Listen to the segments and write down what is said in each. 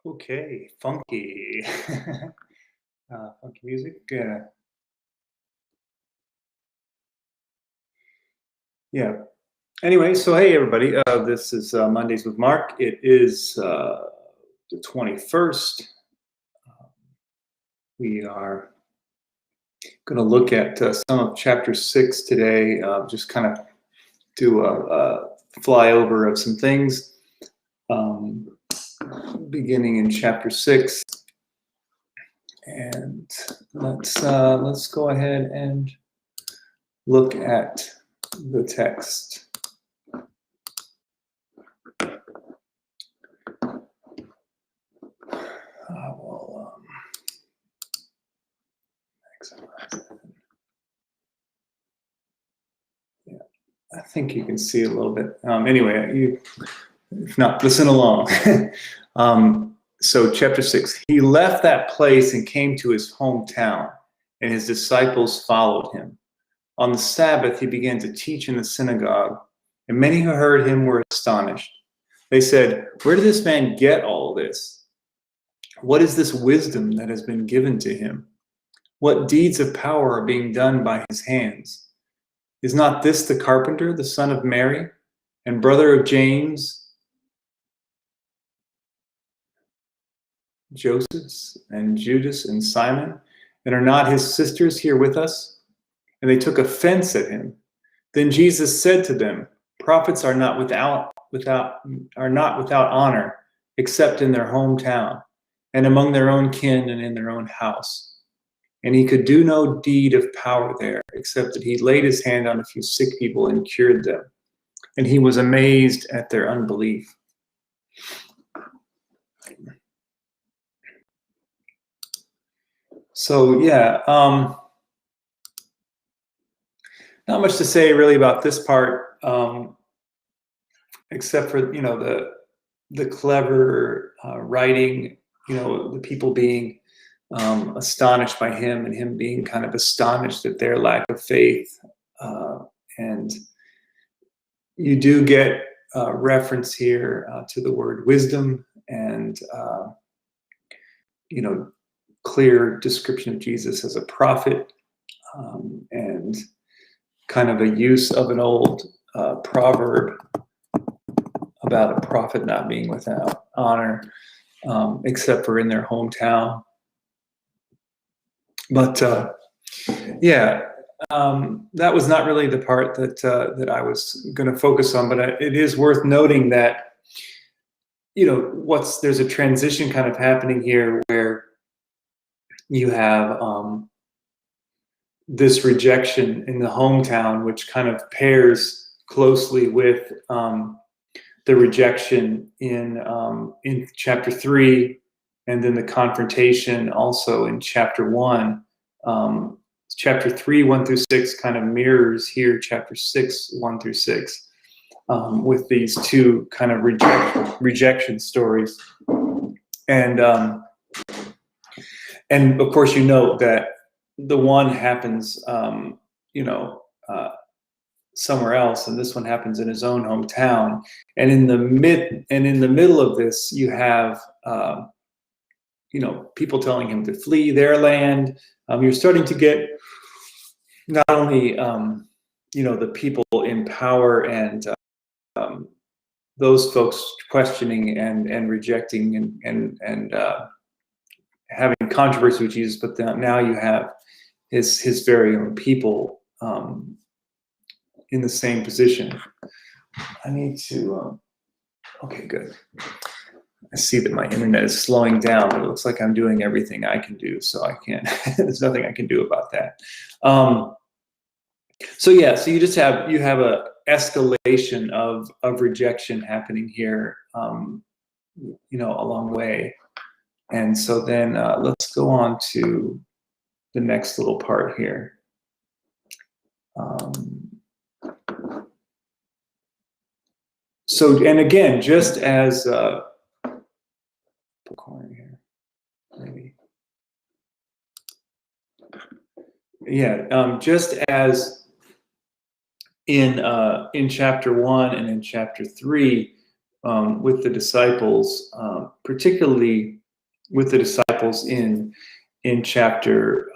Okay, funky. Funky music. Yeah. Anyway, so hey everybody, this is Mondays with Mark. It is the 21st. We are going to look at some of chapter 6 today, just kind of do a flyover of some things, beginning in chapter 6. And let's go ahead and look at the text. Yeah, I think you can see a little bit. Anyway, if not, listen along. So chapter 6, he left that place and came to his hometown, and his disciples followed him. On the Sabbath, he began to teach in the synagogue, and many who heard him were astonished. They said, "Where did this man get all this? What is this wisdom that has been given to him? What deeds of power are being done by his hands? Is not this the carpenter, the son of Mary? and brother of James, Joseph, and Judas, and Simon? And are not his sisters here with us?" And they took offense at him. Then Jesus said to them, "Prophets are not without honor, except in their hometown, and among their own kin, and in their own house." And he could do no deed of power there, except that he laid his hand on a few sick people and cured them. And he was amazed at their unbelief. So yeah, not much to say really about this part, except for the clever writing, the people being astonished by him, and him being kind of astonished at their lack of faith. And you do get reference here to the word wisdom, and clear description of Jesus as a prophet, and kind of a use of an old proverb about a prophet not being without honor, except for in their hometown. But that was not really the part that I was going to focus on. But it is worth noting that there's a transition kind of happening here where you have this rejection in the hometown, which kind of pairs closely with the rejection in chapter 3, and then the confrontation also in chapter 1. Chapter 3, 1 through 6 kind of mirrors here chapter 6, 1 through 6, with these two kind of rejection stories. And of course, that the one happens, somewhere else, and this one happens in his own hometown. And in the middle of this, you have people telling him to flee their land. You're starting to get not only the people in power and those folks questioning and rejecting and having controversy with Jesus, but now you have his very own people in the same position. I need to. Okay, good. I see that my internet is slowing down, but it looks like I'm doing everything I can do, so I can't. There's nothing I can do about that. So you just have a escalation of rejection happening here, along the way. And so then let's go on to the next little part here. So, and again, just as corner here, maybe. Yeah, just as in chapter 1 and in chapter 3, with the disciples, particularly with the disciples in chapter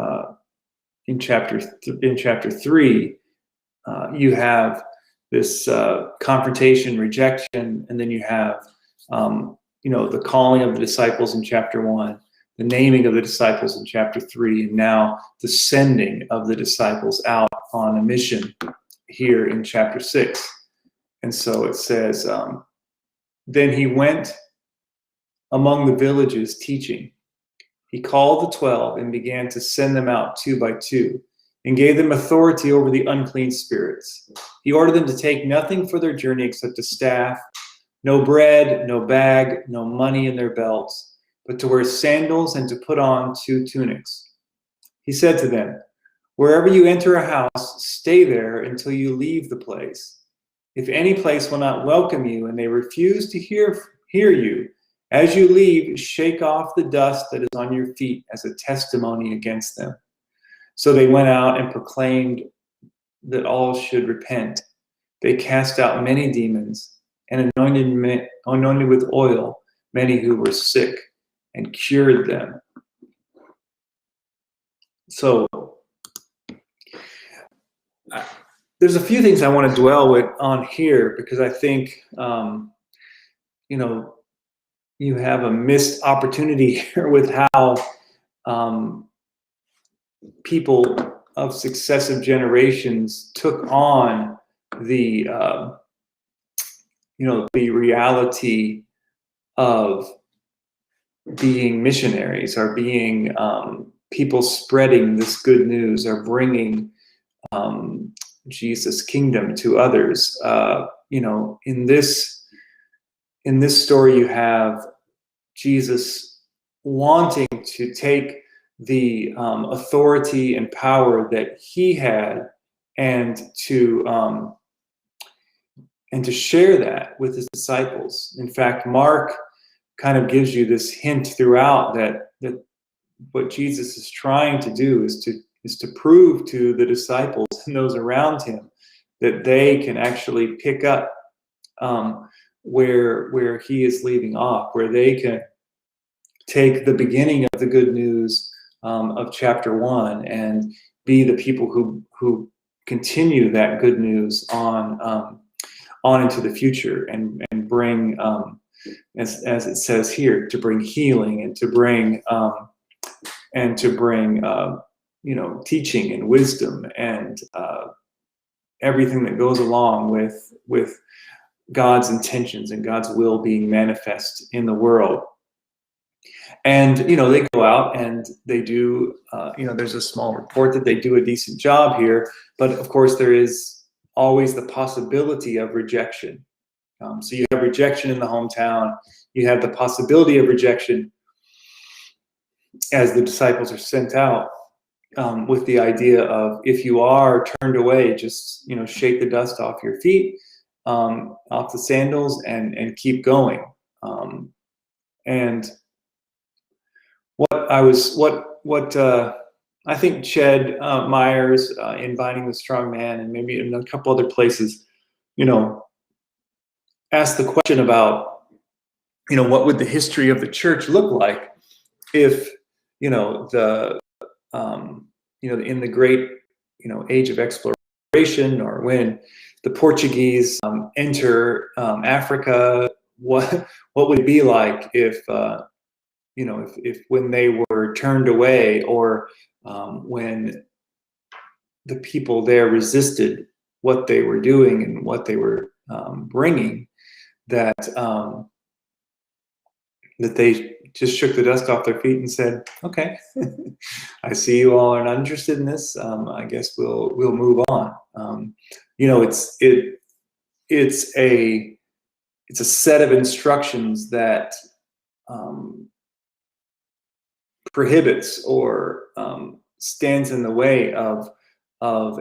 3, you have this confrontation, rejection, and then you have the calling of the disciples in chapter 1, the naming of the disciples in chapter 3, and now the sending of the disciples out on a mission here in chapter 6. And so it says, then he went among the villages teaching. He called the 12 and began to send them out 2 by 2, and gave them authority over the unclean spirits. He ordered them to take nothing for their journey except a staff, no bread, no bag, no money in their belts, but to wear sandals and to put on 2 tunics. He said to them, "Wherever you enter a house, stay there until you leave the place. If any place will not welcome you and they refuse to hear you, as you leave, shake off the dust that is on your feet as a testimony against them." So they went out and proclaimed that all should repent. They cast out many demons and anointed with oil many who were sick, and cured them. So there's a few things I want to dwell with on here, because I think, you know, you have a missed opportunity here with how people of successive generations took on the, the reality of being missionaries, or being people spreading this good news, or bringing Jesus' kingdom to others. In this story, you have Jesus wanting to take the authority and power that he had, and to share that with his disciples. In fact, Mark kind of gives you this hint throughout that what Jesus is trying to do is to prove to the disciples and those around him that they can actually pick up where he is leaving off, where they can take the beginning of the good news of chapter 1 and be the people who continue that good news on into the future, and bring, as it says here, to bring healing, and to bring teaching and wisdom, and everything that goes along with God's intentions and God's will being manifest in the world. And they go out and they do. There's a small report that they do a decent job here, but of course there is always the possibility of rejection. So you have rejection in the hometown. You have the possibility of rejection as the disciples are sent out, with the idea of, if you are turned away, just shake the dust off your feet, off the sandals, and keep going. And what I think Ched Myers in Binding the Strong Man, and maybe in a couple other places, asked the question about, what would the history of the church look like if, in the great, age of exploration, or when the Portuguese enter Africa, what would it be like if, if when they were turned away, or when the people there resisted what they were doing and what they were bringing, that they just shook the dust off their feet and said, "Okay, I see you all are not interested in this. I guess we'll move on." It's a set of instructions that prohibits, or stands in the way of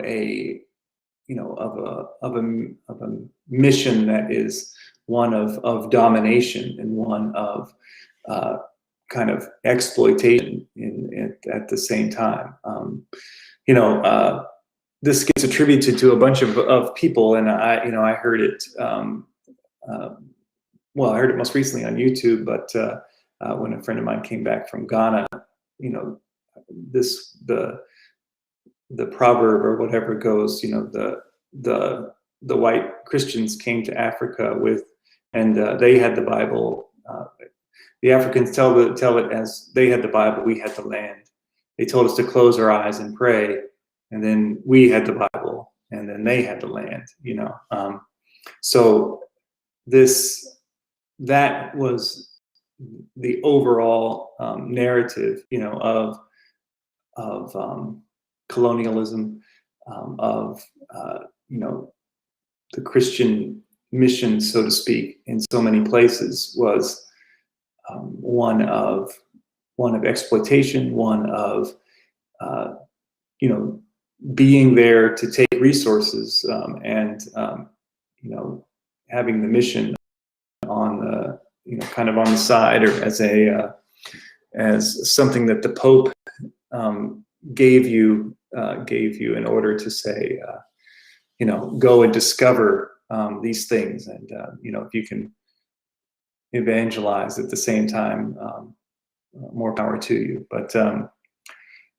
a mission that is one of domination, and one of kind of exploitation at the same time. This gets attributed to a bunch of people, and I heard it. Well, I heard it most recently on YouTube, but when a friend of mine came back from Ghana, the proverb or whatever goes, the white Christians came to Africa and they had the Bible. The Africans tell it as, they had the Bible, we had the land. They told us to close our eyes and pray, and then we had the Bible, and then they had the land. So that was the overall narrative, of colonialism, of the Christian mission, so to speak, in so many places, was one of exploitation, one of being there to take resources, and having the mission on the kind of on the side, or as something that the Pope gave you in order to say, go and discover these things, and if you can evangelize at the same time, more power to you. But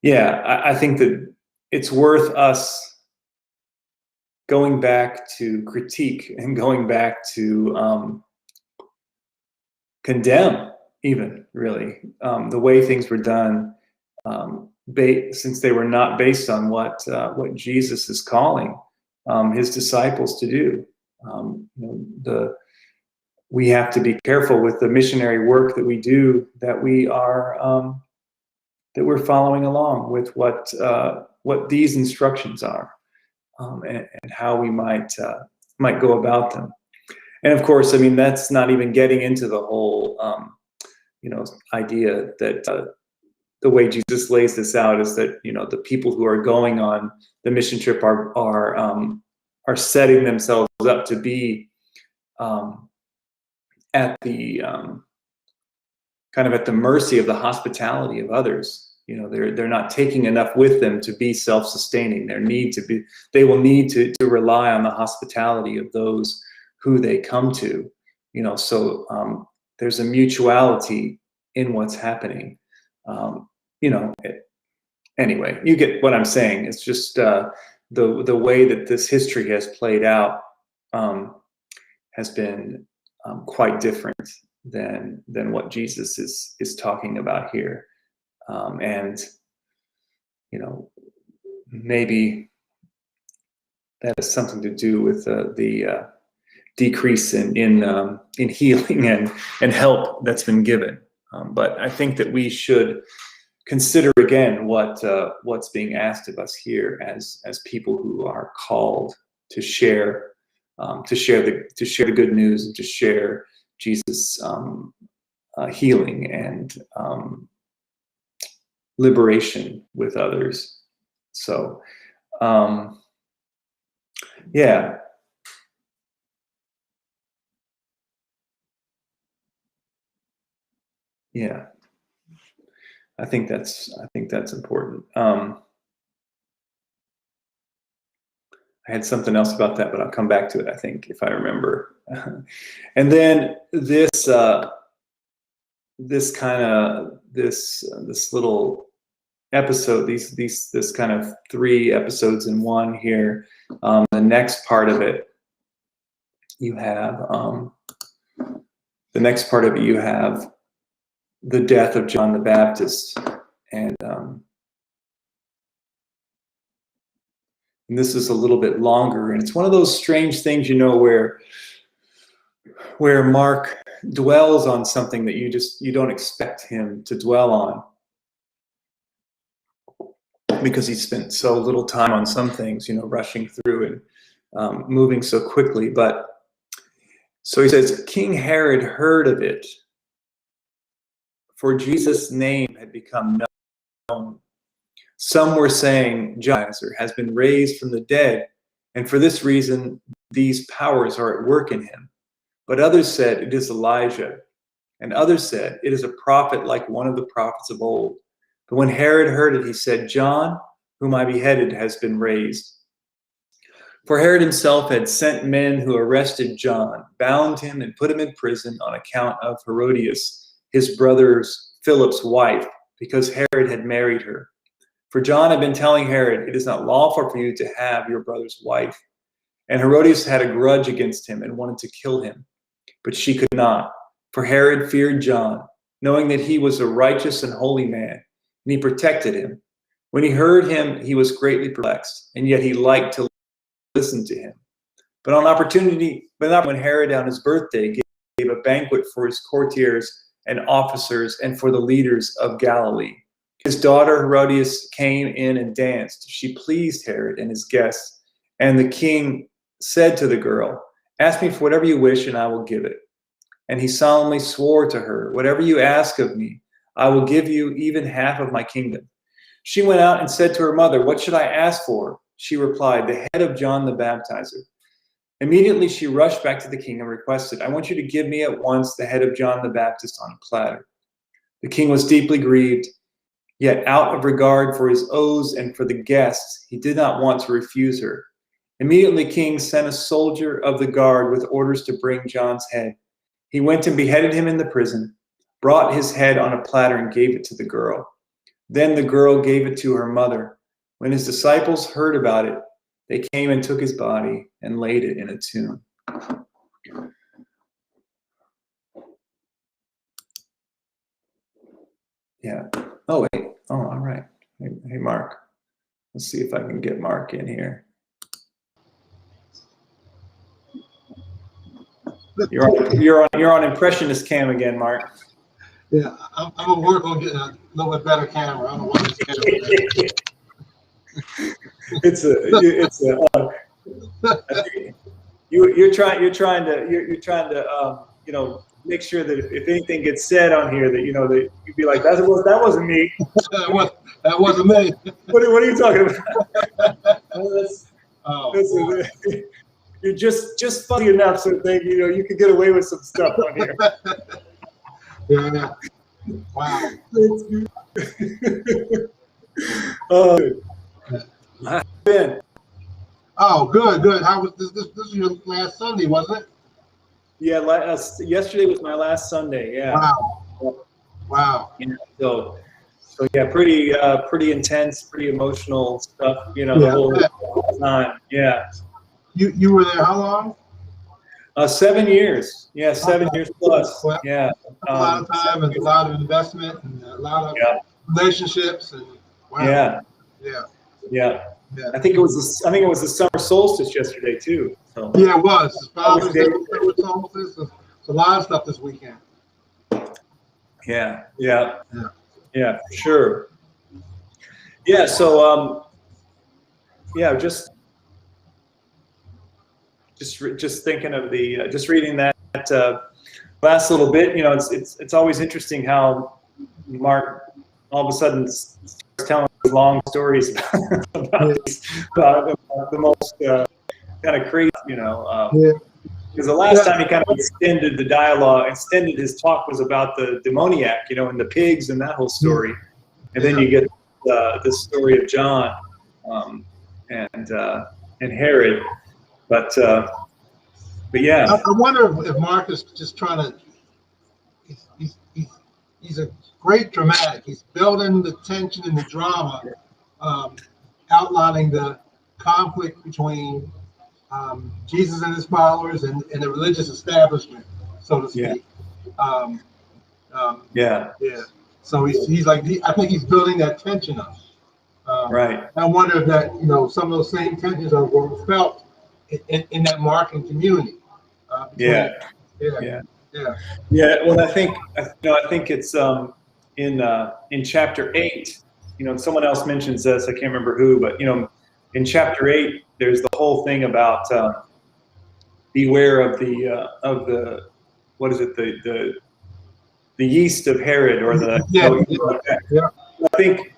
I think that it's worth us going back to critique and going back to condemn, even really the way things were done, since they were not based on what Jesus is calling his disciples to do. We have to be careful with the missionary work that we do, that we are that we're following along with what these instructions are, and how we might go about them. And of course, I mean, that's not even getting into the whole idea that the way Jesus lays this out is that the people who are going on the mission trip are setting themselves up to be at the kind of at the mercy of the hospitality of others. They're not taking enough with them to be self-sustaining. They will need to rely on the hospitality of those who they come to. So there's a mutuality in what's happening. Anyway, you get what I'm saying. It's just the way that this history has played out has been quite different than what Jesus is talking about here. And maybe that has something to do with the decrease in healing and help that's been given. But I think that we should consider again what's being asked of us here as people who are called to share the good news and to share Jesus' healing and liberation with others. So yeah. I think that's important. I had something else about that, but I'll come back to it, I think, if I remember. And then this little episode, this kind of 3 episodes in one here. The next part of it, you have the death of John the Baptist, and this is a little bit longer, and it's one of those strange things, where Mark dwells on something that you don't expect him to dwell on, because he spent so little time on some things, rushing through and moving so quickly. But so he says, King Herod heard of it, for Jesus' name had become known. Some were saying, John has been raised from the dead, and for this reason these powers are at work in him. But others said, it is Elijah. And others said, it is a prophet like one of the prophets of old. But when Herod heard it, he said, John, whom I beheaded, has been raised. For Herod himself had sent men who arrested John, bound him, and put him in prison on account of Herodias, his brother Philip's wife, because Herod had married her. For John had been telling Herod, it is not lawful for you to have your brother's wife. And Herodias had a grudge against him and wanted to kill him. But she could not, for Herod feared John, knowing that he was a righteous and holy man, and he protected him. When he heard him, he was greatly perplexed, and yet he liked to listen to him. But when Herod on his birthday gave a banquet for his courtiers and officers and for the leaders of Galilee, his daughter Herodias came in and danced. She pleased Herod and his guests, and the king said to the girl, ask me for whatever you wish, and I will give it. And he solemnly swore to her, whatever you ask of me, I will give you even half of my kingdom. She went out and said to her mother, what should I ask for? She replied, the head of John the Baptizer. Immediately she rushed back to the king and requested, I want you to give me at once the head of John the Baptist on a platter. The king was deeply grieved, yet out of regard for his oaths and for the guests, he did not want to refuse her. Immediately the king sent a soldier of the guard with orders to bring John's head. He went and beheaded him in the prison, brought his head on a platter and gave it to the girl. Then the girl gave it to her mother. When his disciples heard about it, They came and took his body and laid it in a tomb. Yeah. Oh, wait. Oh, all right. Hey, Mark. Let's see if I can get Mark in here. You're on Impressionist Cam again, Mark. Yeah, I'm gonna work on getting a little bit better camera. I don't want this camera. You're trying to make sure that if anything gets said on here that that you'd be like, that wasn't me. that wasn't me. What are you talking about? You're just funny enough so that you could get away with some stuff on here. Yeah. Wow. How been? Oh, good. How was this? This was your last Sunday, wasn't it? Yeah, yesterday was my last Sunday. Yeah. Wow. Yeah, so yeah, pretty intense, pretty emotional stuff. The whole time. Yeah. You were there how long? 7 years. Yeah, 7 years plus. Well, yeah. A lot of time and a lot of investment and a lot of relationships and wow. Yeah. I think it was the summer solstice yesterday too. So. Yeah, it was. It's a lot of stuff this weekend. Yeah, for sure. Yeah, so just thinking of the just reading that last little bit. It's always interesting how Mark all of a sudden starts telling long stories about the most kind of crazy, because the last time he kind of extended his talk was about the demoniac, and the pigs and that whole story, and then you get the story of John and Herod, but yeah. I wonder if Mark is just trying to. He's a great dramatic. He's building the tension and the drama, outlining the conflict between Jesus and his followers and the religious establishment, so to speak. Yeah. So he's like, I think he's building that tension up. Right. I wonder if that some of those same tensions were felt in that Markan community. Yeah. Well, I think it's in chapter 8. Someone else mentions this. I can't remember who, but in chapter 8, there's the whole thing about beware of the what is it, the yeast of Herod, or the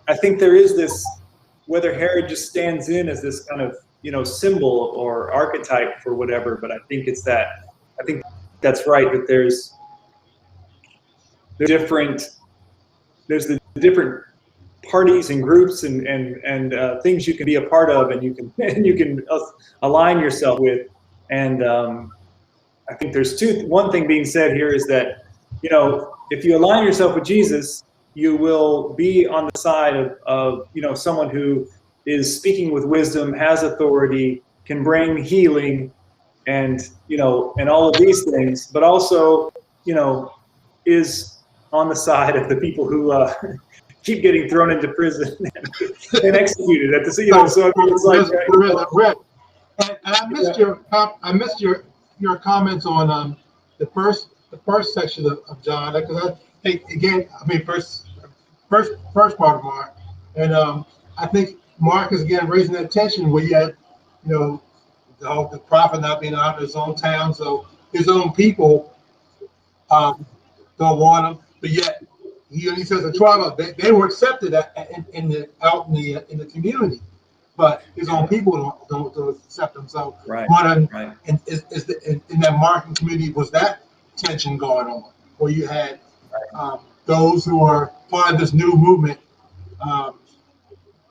I think there is this, whether Herod just stands in as this kind of symbol or archetype for whatever, but I think that's right, that there's the different parties and groups and things you can be a part of, and you can align yourself with, and I think there's one thing being said here is that if you align yourself with Jesus, you will be on the side of someone who is speaking with wisdom, has authority, can bring healing, and and all of these things, but also is on the side of the people who keep getting thrown into prison and executed at the So it's like Rick, and I missed your comments on the first section of John, because I think first part of Mark, and I think Mark is again raising that tension where you had the prophet not being out of his own town, so his own people don't want him, but yet he says the tribe they were accepted in the community, but his own people don't accept him. So and in that Markan community was that tension going on, where you had those who are part of this new movement,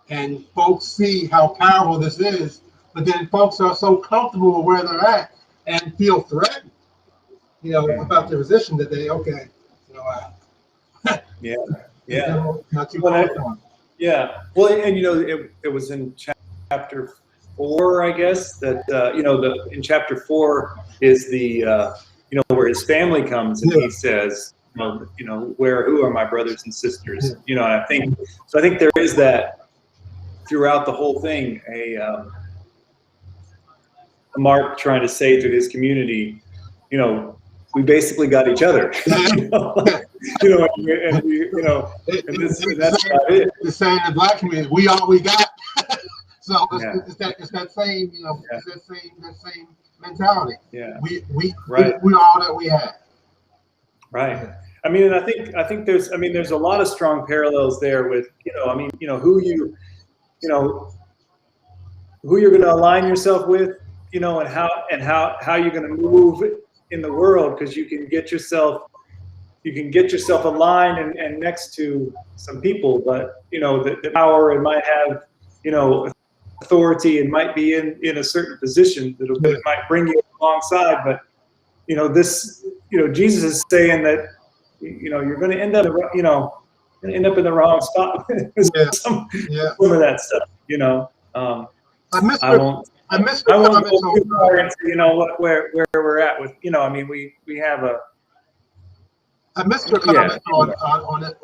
and folks see how powerful this is, but then folks are so comfortable with where they're at and feel threatened, about the position that they not too well, and it was in chapter 4, I guess, that in chapter 4 is the where his family comes and he says, who are my brothers and sisters? And I think there is that throughout the whole thing, a Mark trying to say to his community, we basically got each other. And that's about it. The saying in the Black community, we all we got. So it's that same, it's that same mentality. Yeah. We right. we all that we have. Right. I mean, and I think there's a lot of strong parallels there with, who you're going to align yourself with, and how you're going to move in the world, because you can get yourself aligned and next to some people, but the power, it might have authority, and might be in a certain position that it might bring you alongside, but Jesus is saying that you're going to end up in the wrong spot. Some of that stuff. I won't go too far into where we're at with we have a. I missed your comment on it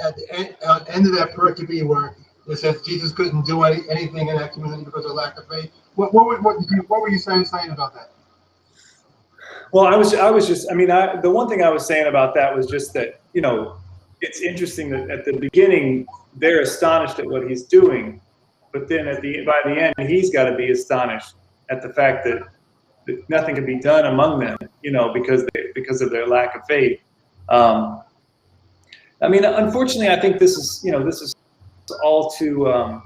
at the end of that pericope where it says Jesus couldn't do anything in that community because of lack of faith. What were you saying about that? Well, I was just, the one thing I was saying about that was just that, it's interesting that at the beginning they're astonished at what he's doing, but then by the end he's got to be astonished at the fact that nothing can be done among them, because of their lack of faith. Unfortunately, I think this is all too. I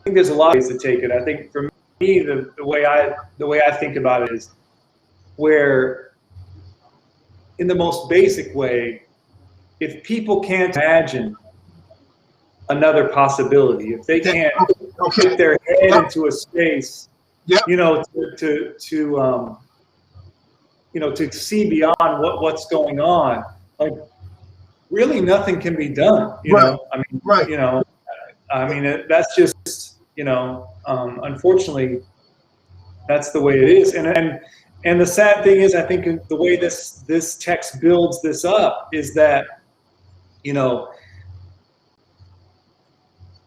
think there's a lot of ways to take it. I think for me, the way I think about it is where, in the most basic way, if people can't imagine another possibility, if they can't get their head into a space, to see beyond what's going on, like really nothing can be done. That's just unfortunately that's the way it is, and the sad thing is, I think the way this text builds this up is that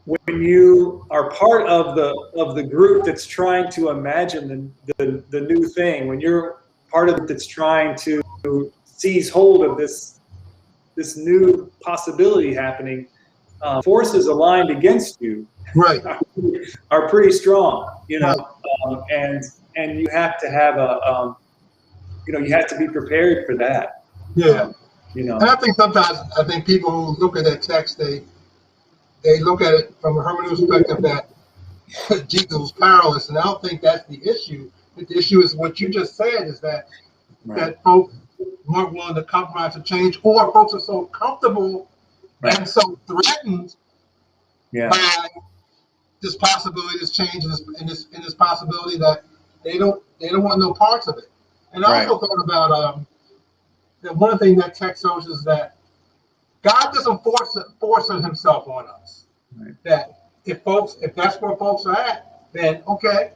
when you are part of the group that's trying to imagine the new thing, when you're part of it that's trying to seize hold of this new possibility happening, forces aligned against you are pretty strong, and you have to have you have to be prepared for that. And I think sometimes people who look at that text, they look at it from a hermeneutical perspective that Jesus was powerless, and I don't think that's the issue. The issue is what you just said, is that folks weren't willing to compromise or change, or folks are so comfortable and so threatened by this possibility, this change, and this possibility that they don't want no parts of it. And I also thought about that one thing that text shows is that God doesn't force himself on us. That if that's where folks are at, then okay,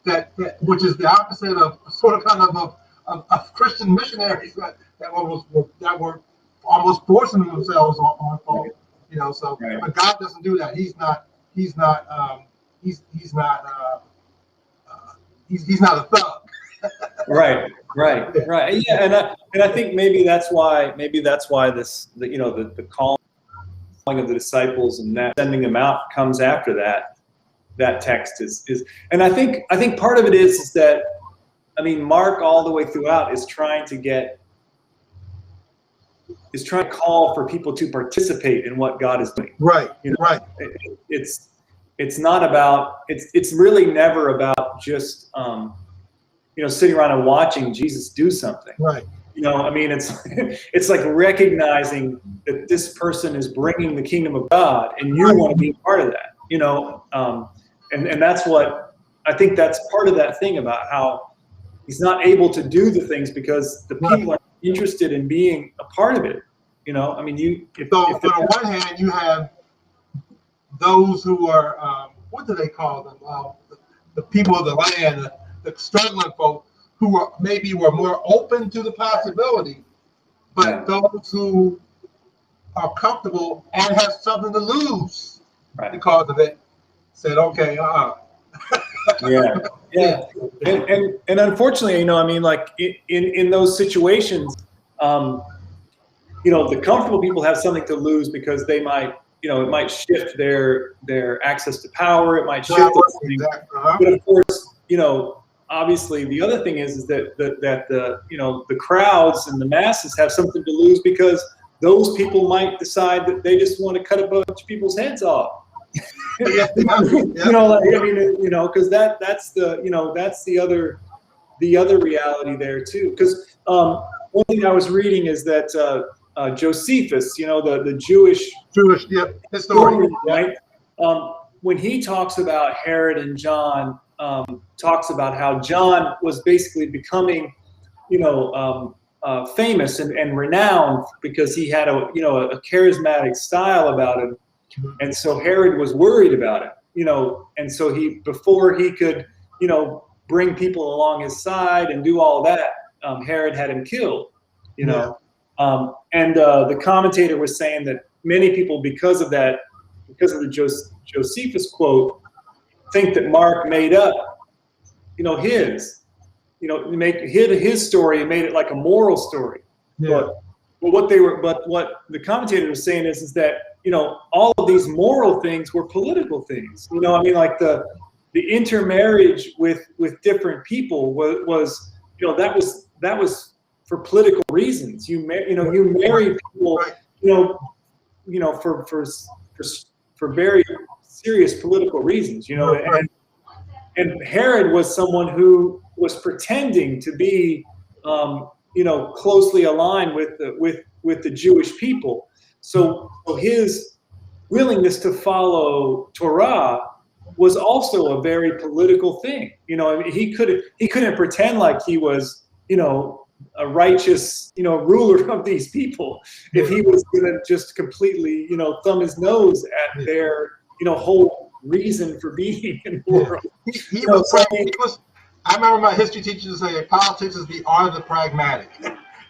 that which is the opposite of of Christian missionaries that were almost forcing themselves on folks. So but God doesn't do that. He's not a thug. Right. Yeah, and I think maybe that's why this the calling of the disciples and that sending them out comes after that text is and I think part of it is that Mark all the way throughout is trying to call for people to participate in what God is doing. It's not about it's really never about just sitting around and watching Jesus do something. It's like recognizing that this person is bringing the kingdom of God, and you want to be part of that. And that's what I think. That's part of that thing about how he's not able to do the things because the people are interested in being a part of it. So on one hand, you have those who are what do they call them? The people of the land, the struggling folk who were maybe more open to the possibility, but those who are comfortable and have something to lose because of it said, okay, yeah. And unfortunately, you know, I mean, like in those situations, you know, the comfortable people have something to lose because they might, you know, it might shift their access to power. It might shift those things. But of course, you know, obviously the other thing is that the, you know, the crowds and the masses have something to lose because those people might decide that they just want to cut a bunch of people's heads off. You know, like, I mean, you know, because that's the, you know, that's the other reality there too. Because one thing I was reading is that Josephus, you know, the Jewish historian, right? When he talks about Herod and John, talks about how John was basically becoming, you know, famous and renowned because he had a, you know, a charismatic style about him. And so Herod was worried about it, you know, and so before he could, you know, bring people along his side and do all that, Herod had him killed, you know. And the commentator was saying that many people, because of the Josephus quote, think that Mark made up, you know, his story and made it like a moral story. But what the commentator was saying is that, you know, all of these moral things were political things. You know, I mean, like the intermarriage with different people was, you know, that was for political reasons. You marry people, you know, for very serious political reasons. You know, and Herod was someone who was pretending to be, you know, closely aligned with the Jewish people. So his willingness to follow Torah was also a very political thing. You know, I mean, he couldn't pretend like he was, you know, a righteous, you know, ruler of these people if he was going to just completely, you know, thumb his nose at their, you know, whole reason for being in the world. I remember my history teacher saying politics is the art of the pragmatic.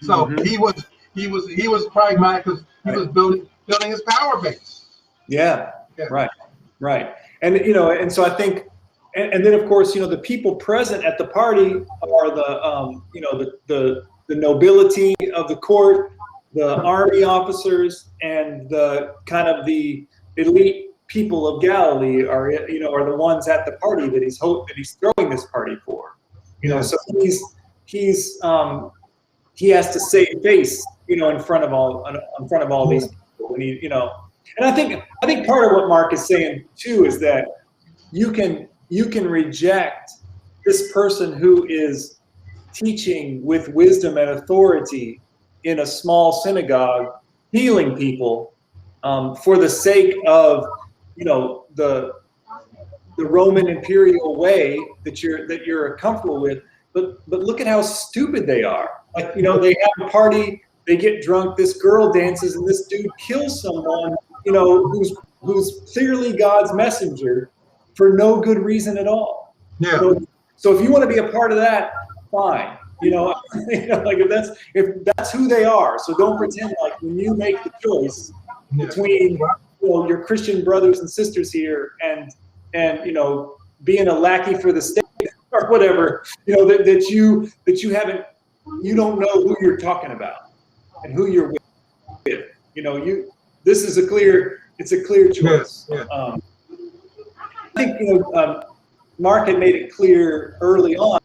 So he was pragmatic because he was building his power base. Right. And, you know, and so I think, and then of course, you know, the people present at the party are the, you know, the nobility of the court, the army officers, and the kind of the elite people of Galilee are the ones at the party that he's throwing this party for. You know, so he has to save face, you know, in front of all these people when he, you know. And I think part of what Mark is saying too is that you can reject this person who is teaching with wisdom and authority in a small synagogue, healing people, for the sake of, you know, the Roman imperial way that you're comfortable with. But look at how stupid they are. Like, you know, they have a party, they get drunk, this girl dances, and this dude kills someone, you know, who's clearly God's messenger for no good reason at all. So if you want to be a part of that, fine. You know, like if that's who they are. So don't pretend like when you make the choice between, you know, your Christian brothers and sisters here and you know, being a lackey for the state or whatever, you know, that you don't know who you're talking about and who you're with. You know, this is a clear choice. I think, you know, Mark had made it clear early on,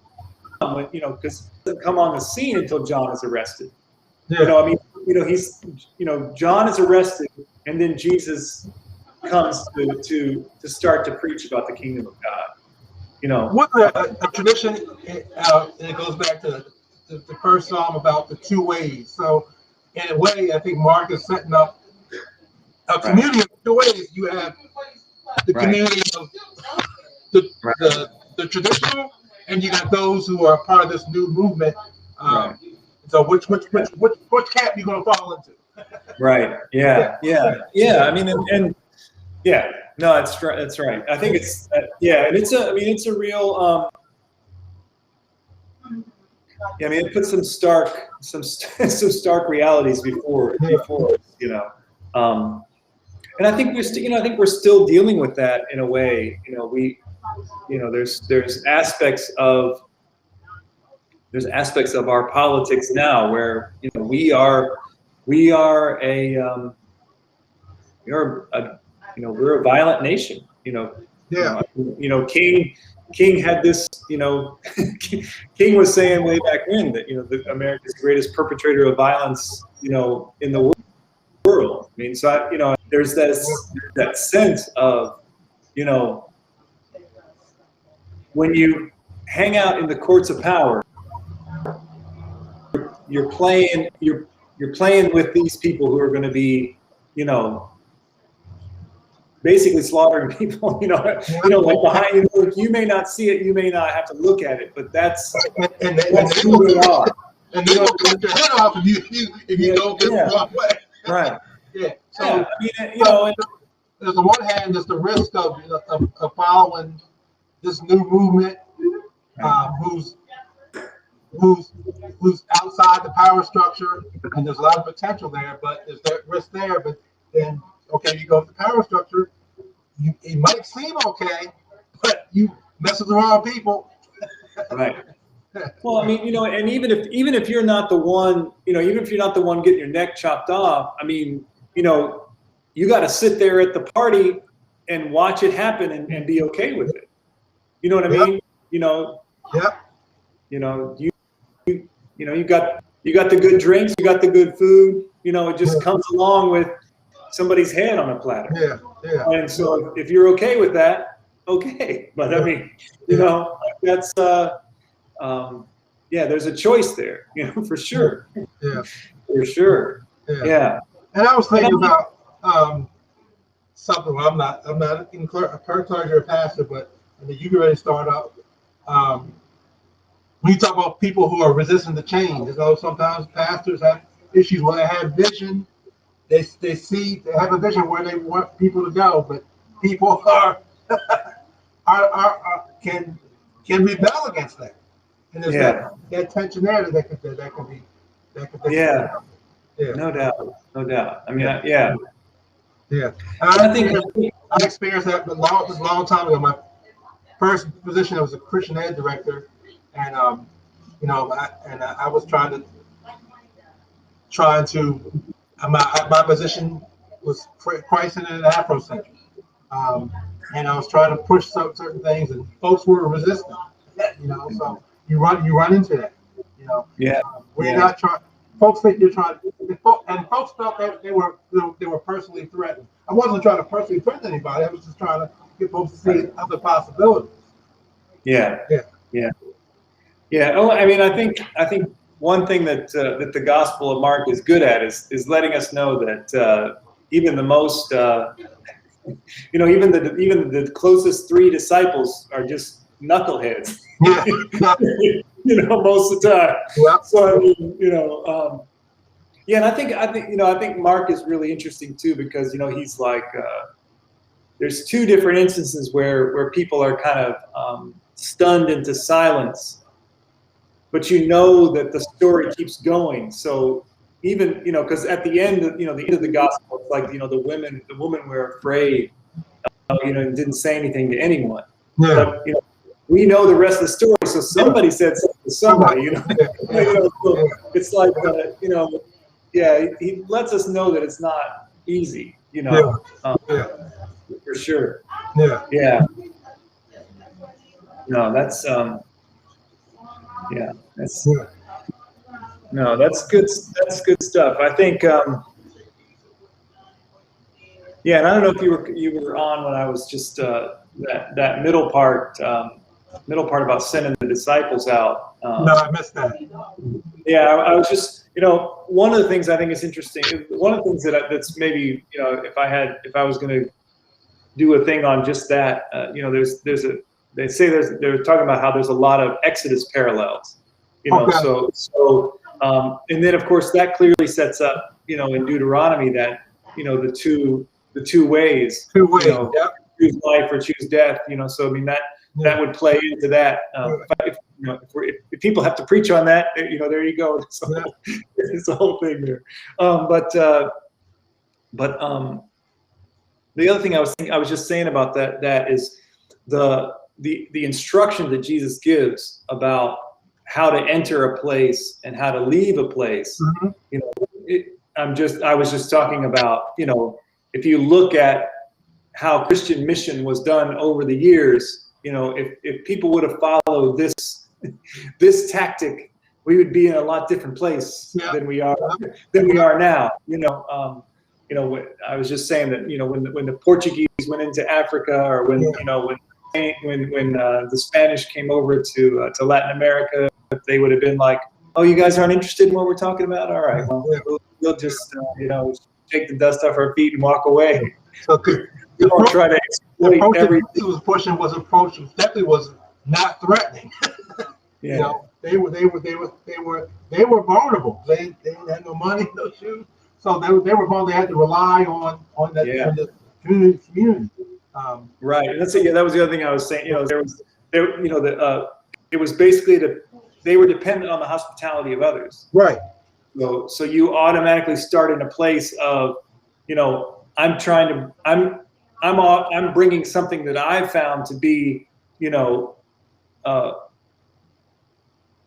when, you know, because he doesn't come on the scene until John is arrested. You know, I mean, you know, John is arrested, and then Jesus comes to start to preach about the kingdom of God. You know, what a tradition, and it goes back to the first psalm about the two ways. So, in a way, I think Mark is setting up a community of two ways. You have the community of the traditional, and you got those who are part of this new movement. So, which camp you gonna fall into? Right. Yeah. I mean, and No, that's right. That's right. I think it's yeah, and it's a. I mean, it's a real. Yeah, I mean, it puts some some stark realities before us, you know. And I think I think we're still dealing with that in a way. You know, there's aspects of our politics now where we are we're a violent nation. Yeah. King had this. King was saying way back when that America's greatest perpetrator of violence in the world. I mean, so there's that sense of when you hang out in the courts of power, you're playing with these people who are going to be basically slaughtering people. Like behind you. You may not see it, you may not have to look at it, but that's who they are. And they will cut your head off if you don't get the wrong way. Right. Yeah. So yeah, I mean, there's on one hand, there's the risk of following this new movement, who's outside the power structure, and there's a lot of potential there, but there's that risk there. But then, okay, you go with the power structure, it might seem okay, but you mess with the wrong people. Right. Well, I mean, and even if you're not the one, even if you're not the one getting your neck chopped off, I mean, you got to sit there at the party and watch it happen and be okay with it. You know what I mean? Yep. You got the good drinks, you got the good food. It just comes along with somebody's head on a platter. Yeah. And so if you're okay with that, okay. But I mean, that's there's a choice there, for sure. Yeah. For sure. Yeah. And I was thinking about something. Well, I'm not in clergy or pastor, but I mean, you can already start up. When you talk about people who are resistant to change, sometimes pastors have issues where they have vision. They have a vision where they want people to go, but people can rebel against that. And there's that tension there that can be. Yeah. No doubt. I mean, Yeah. I think I experienced that a long time ago. My first position, I was a Christian ed director, and I was trying to. My position was Christ-centered and Afrocentric, and I was trying to push certain things, and folks were resistant. So you run into that. We're not trying. Folks think you're trying, and folks felt that they were personally threatened. I wasn't trying to personally threaten anybody. I was just trying to get folks to see other possibilities. Yeah. Oh, I mean, I think one thing that the Gospel of Mark is good at is letting us know that even the most, even the closest three disciples are just knuckleheads. Most of the time. Yeah. So I mean, and I think Mark is really interesting too, because he's like there's two different instances where people are kind of stunned into silence, but that the story keeps going. So even because at the end of the end of the gospel, it's like the women were afraid, and didn't say anything to anyone. Yeah. But we know the rest of the story, so somebody said something to somebody. So it's like he lets us know that it's not easy. For sure. Yeah. No, that's that's good. That's good stuff. I think. And I don't know if you were on when I was just that middle part about sending the disciples out. No, I missed that. Yeah, I was just one of the things I think is interesting. One of the things that's maybe if I was going to do a thing on just that, they're talking about how there's a lot of Exodus parallels. Okay. So and then of course that clearly sets up in Deuteronomy that the two ways. Two ways. choose life or choose death. So I mean that would play into that. If people have to preach on that, there you go. It's the whole thing there. But the other thing I was just saying about that is the instruction that Jesus gives about how to enter a place and how to leave a place. I was just talking about, if you look at how Christian mission was done over the years, if people would have followed this tactic, we would be in a lot different place than we are now. I was just saying that, when the Portuguese went into Africa, or when the Spanish came over to Latin America, they would have been like, "Oh, you guys aren't interested in what we're talking about? All right, well, we'll just shake the dust off our feet and walk away." So don't try to exploit everything. He was pushing definitely was not threatening. Yeah. They were vulnerable. They didn't have no money, no shoes, so they were vulnerable. They had to rely on on the community. Right. And that was the other thing I was saying. It was basically they were dependent on the hospitality of others. Right. So you automatically start in a place of, I'm bringing something that I've found to be,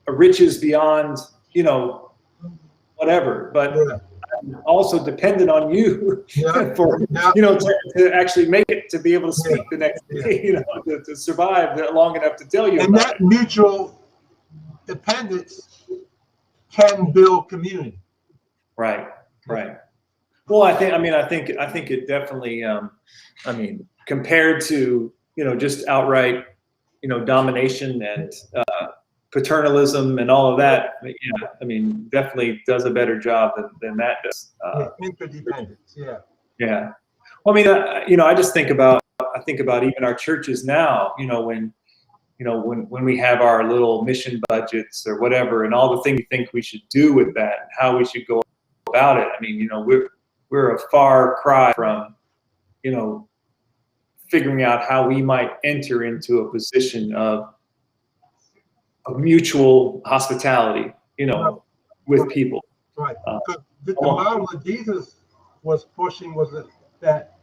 riches beyond, whatever, but I'm also dependent on you to actually make it, to be able to speak the next day, to survive that long enough to tell you. And about that it. mutual dependence can build community. Right. Well, I think it definitely, compared to, just outright, domination and paternalism and all of that, definitely does a better job than that does. Interdependence, Yeah. Well, I just think about even our churches now, when we have our little mission budgets or whatever, and all the things we think we should do with that, and how we should go about it. We're a far cry from, figuring out how we might enter into a position of mutual hospitality, with people. Right. The model that Jesus was pushing was that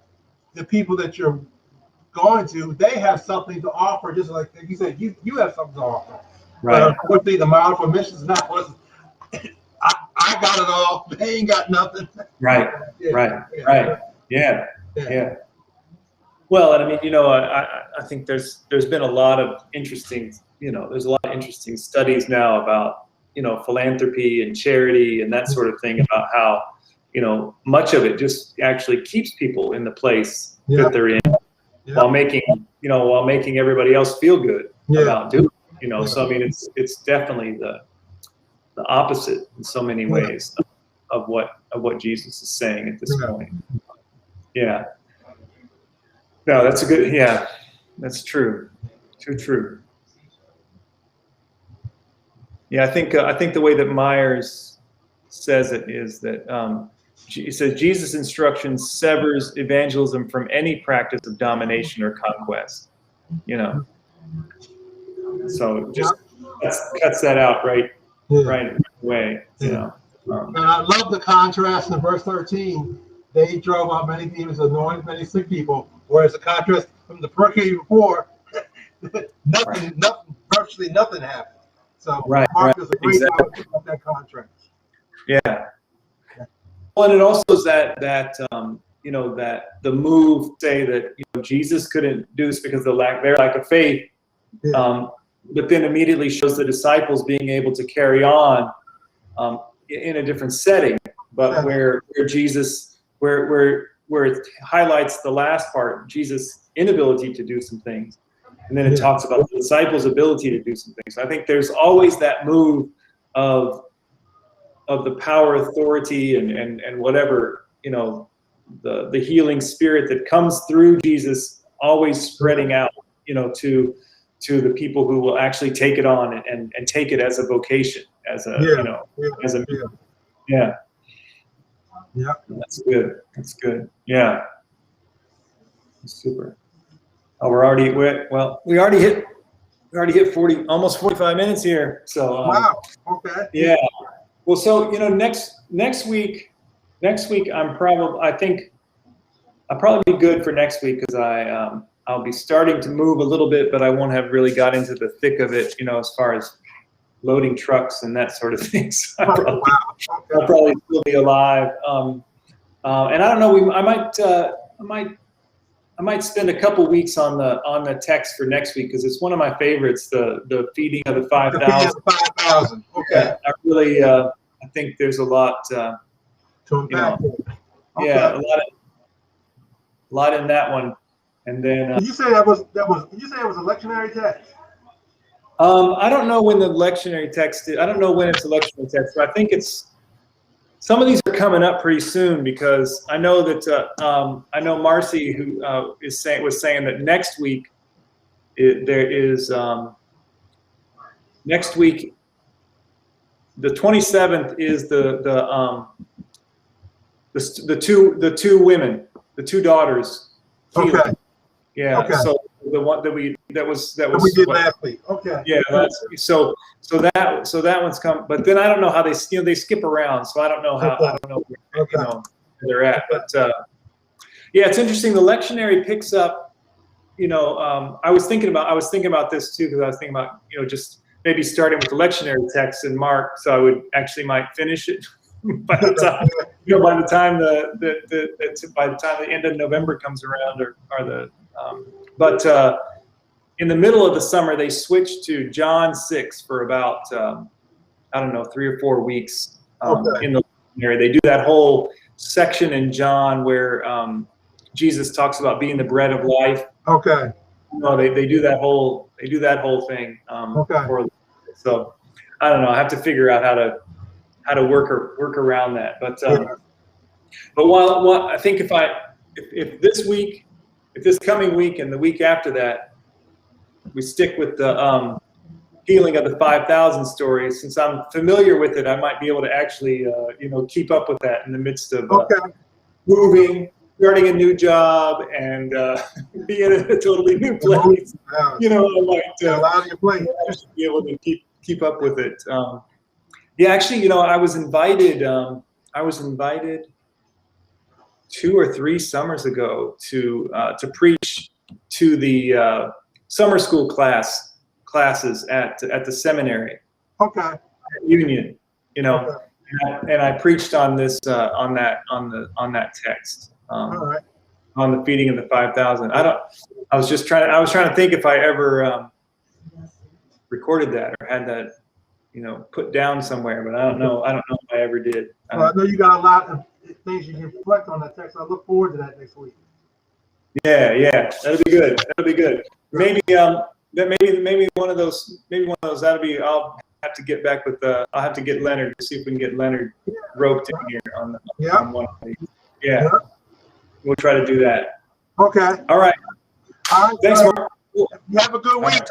the people that you're going to, they have something to offer, just like he said, you have something to offer. Right. But unfortunately, the model for missions was, I got it all, they ain't got nothing. Right. Yeah. Well, and I think there's been a lot of interesting, there's a lot of interesting studies now about, philanthropy and charity and that sort of thing, about how, much of it just actually keeps people in the place that they're in, while making everybody else feel good about doing it, So it's definitely the opposite in so many ways of what Jesus is saying at this point. Yeah. No, that's a good. Yeah, that's true. Too true. Yeah, I think the way that Myers says it is that he says Jesus' instruction severs evangelism from any practice of domination or conquest. So just cuts that out right away. And I love the contrast in verse 13. They drove out many demons, anointed many sick people. Whereas the contrast from the period before, virtually nothing happened. So Mark does a great job of that contrast. Yeah. Well, and it also is that the move, say that Jesus couldn't do this because of their lack of faith, but then immediately shows the disciples being able to carry on in a different setting, but where Jesus, where it highlights the last part, Jesus' inability to do some things, and then it talks about the disciples' ability to do some things. I think there's always that move of the power, authority, and whatever, the healing spirit that comes through Jesus, always spreading out, to the people who will actually take it on and take it as a vocation, as a That's good. Yeah. Super. Oh, we already hit 40, almost 45 minutes here. So Wow. Okay. yeah. Well, so next week I think I'll probably be good for next week because I'll be starting to move a little bit, but I won't have really got into the thick of it, as far as loading trucks and that sort of thing. So I'll probably still be alive. And I don't know. I might spend a couple weeks on the text for next week because it's one of my favorites. The feeding of the 5,000. 5,000. Okay. Yeah, I really I think there's a lot. To unpack. Yeah, a lot in that one. And then Did you say that was? Did you say it was a lectionary text? I don't know when the lectionary text is. I don't know when it's a lectionary text, but I think it's. Some of these are coming up pretty soon because I know that I know Marcy, who was saying that next week there is next week the 27th is the two women, the two daughters. Okay. Yeah. Okay. So the one that we did last week. Okay. Yeah. So that one's come, but then I don't know how they they skip around, so I don't know how I don't know where they're at. But yeah, it's interesting. The lectionary picks up. I was thinking about this too because I was thinking about just maybe starting with the lectionary text in Mark, so I would actually might finish it by the time by the time the end of November comes around, but in the middle of the summer they switched to John 6 for about I don't know 3 or 4 weeks in the lectionary. They do that whole section in John where Jesus talks about being the bread of life. Okay. They do that whole thing. So I don't know. I have to figure out how to work around that. But while I think if this coming week and the week after that we stick with the healing of the 5,000 stories, since I'm familiar with it, I might be able to actually keep up with that in the midst of moving, starting a new job, and being in a totally new place. I might just be able to keep up with it. Yeah, actually, I was invited 2 or 3 summers ago to preach to the summer school classes at the seminary. Okay. Union, and I preached on this on that text. All right. On the feeding of the 5,000. I was trying to think if I ever recorded that or had that, put down somewhere, but I don't know if I ever did. Well, I know you got a lot of things you can reflect on that text. I look forward to that next week. Yeah, that'll be good. Maybe maybe one of those that'll be. I'll have to get back with I'll have to get Leonard to see if we can get Leonard roped in here on one of these. Yeah. We'll try to do that. Okay. All right. All right. Thanks, Mark. You have a good week.